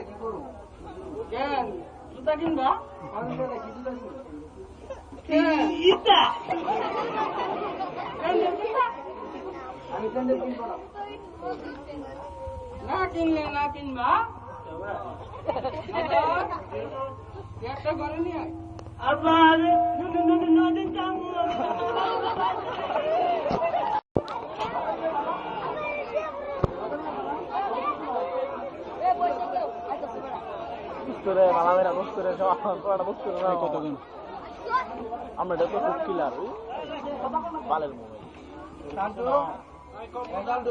কি করবো কেন জুতা কিনবা কি জুতা আমি স্যান্ডেল কিনবো না কিনলে না কিনবা একটা করে নিয়ে আবার নদীন যাবো মালামেরা বস্তুরে বস্তুরে কতদিন আমরা এটা তো খুব কিলার বালের মোবাইল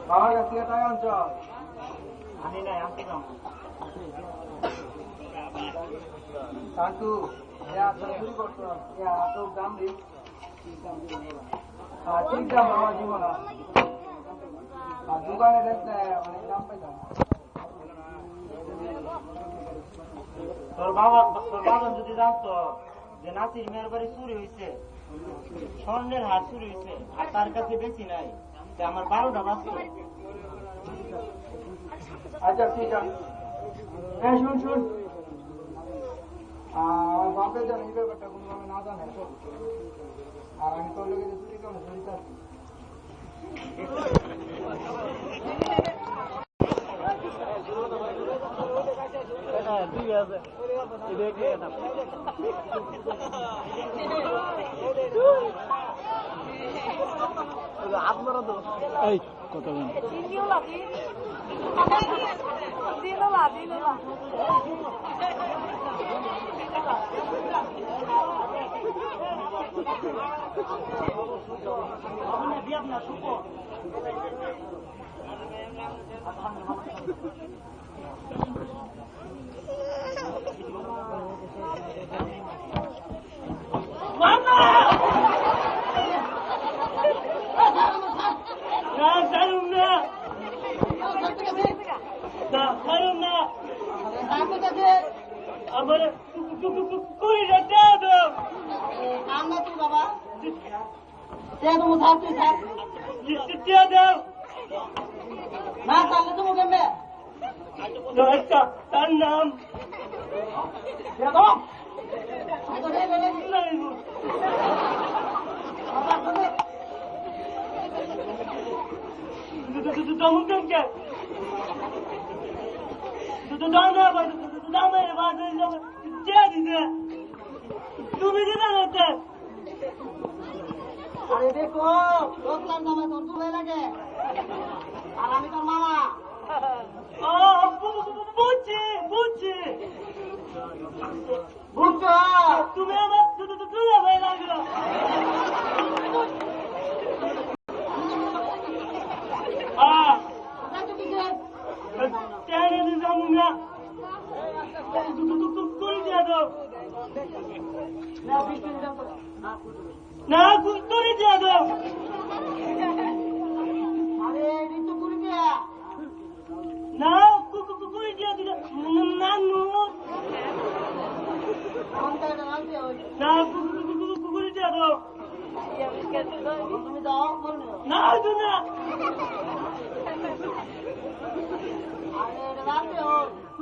বাবার কাছে টাকা আনছ আনি নাই আনতে যাও শান্তু চুরি করতো তো দাম দিই ঠিক দাম আমার জীবন দোকানে দেখতে অনেক দাম পাইতাম তোর বাবা যদি জানতো যে নাতির মেয়ের বাড়ি চুরি হয়েছে স্বর্ণের হার চুরি হয়েছে আর তার কাছে বেশি নাই আমার 12টা বাঁচত। আচ্ছা ঠিক আছে হ্যাঁ শুন আমার বাপের জানে এই ব্যাপারটা কোনোভাবে না জানে আর আমি তোর লোকের চুরি করে জড়িত আছি ঠিক আছে আপনারা তো এই কত আমার কুড়িটা দাও আমরা তুই বাবা দাও না তাহলে তুমি কেমবে তার নাম তুমি আরে দেখো রোজকার নামে তোর চলে লাগে আর আমি তোর মামা বুঝছি বুঝছো তুমি আমার তুলে হয়ে লাগলো না করে দিয়া দাও আরে ঋতু করে দিয়া না করে দিয়া দিল নানু না করে দিয়া দাও তুমি যাও না না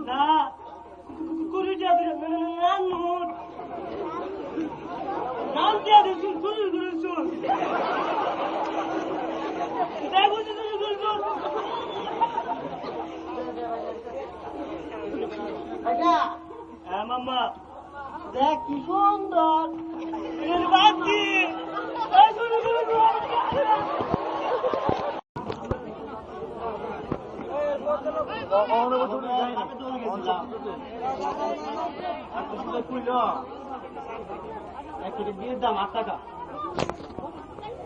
না করে দিয়া দিল নানু নাম দিয়া দিন শুরু শুন দেখো হ্যাঁ মাম্মা দেখ কি সুন্দর বাকি বিয়ের দাম 8 টাকা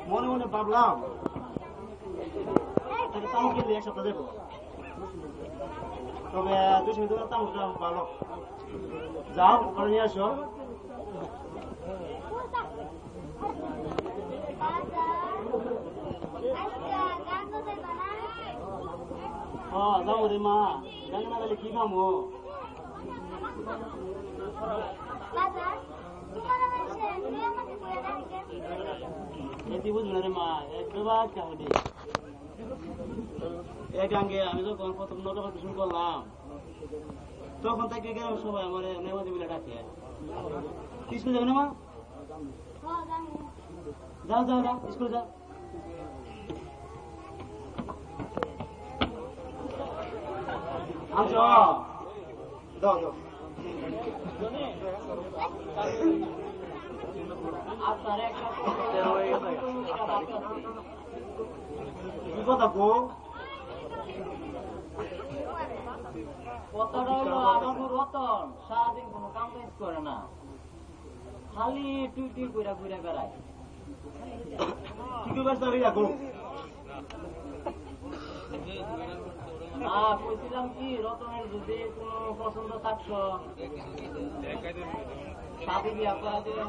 মনে মনে ভাবলাম তামুক কিনলে 1 সপ্তাহ দেবো তবে 200 টাকা তামুক ভালো যাও ওখানে নিয়ে আসো যাও রে মা জানি না কি খামো এটি বুঝলো রে মা একটু বাচ্চা হলে এক আঙ্গে আমি যখন প্রথম নজর শুরু করলাম তখন থেকে গ্রামের সবাই আমার নেমাজি বলে ডাকে স্কুল যাবে না মা যাও যাও যাও স্কুল যাও আচ্ছা দাও দাও কি কথা গো কথাটা হলো আমার রতন সারাদিন কোনো কাম কাজ করে না খালি টুই টুই করে ঘুরে বেড়ায় ঠিক ব্যস্ত হয়ে যাবো না কইছিলাম কি রতনের যদি কোনো পছন্দ থাকতো সাথে বিয়া করা দিয়ে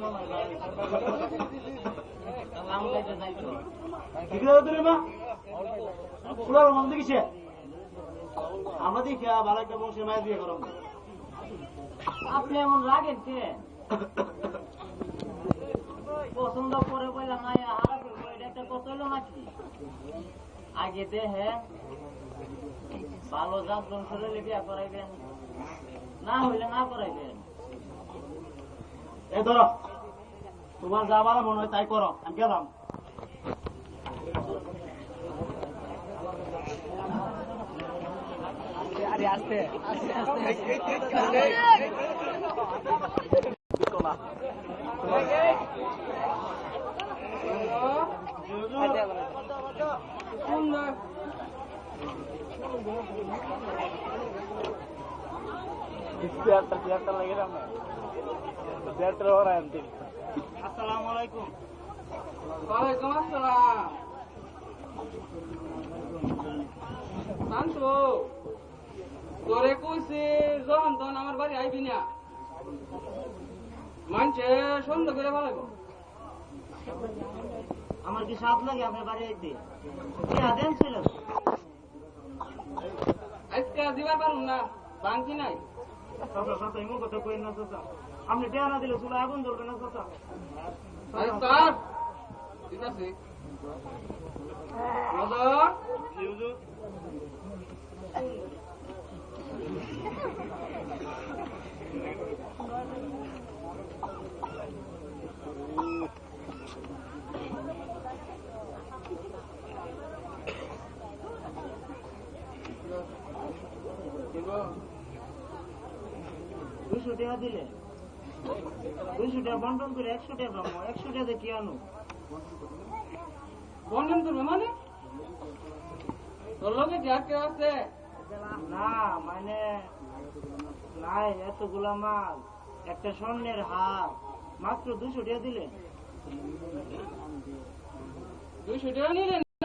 কাম কাজে যাইতো ঠিক আছে রে মা পুরো মন দেখিছে আমরা দেখি ভালো একটা বংশের মায়ের বিয়ে করো আপনি এমন লাগেন কে পছন্দ করে বললাম না এটা একটা কত হলো নাকি আগে দেহে ভালো জাত বংশের বিয়া করাইবেন না হইলে না করাইবেন এ ধরো তোমার যা ভালো মনে হয় তাই করো আমি গেলাম আরে আস্তে আস্তে আস্তে আসসালামু আলাইকুম ওয়ালাইকুম আসসালাম শান্তু তোরে কইছি যখন তখন আমার বাড়ি আইবি না মানছে সন্ধ্যা করে ভালো আমার কি সাপ লাগে আপনার বাড়ি আইতে দেন ছিল আজকে দিবার পারুন না বাংকি নাই এমন কথা কই না চাচা আপনি টেয়া না দিলে চুলা আগুন জ্বলবে না চাচা ঠিক আছে মদন দুশো টাকা দিলে 200 টাকা বন্টন করে 100 টাকা পাবো 100 টাকা কি আনো বন্ধন করবে মানে তোর লোকে যা কেউ আছে না মানে নাই এতগুলা মাল একটা স্বর্ণের হার মাত্র 200 টাকা দিলে 200 টাকা নিলেন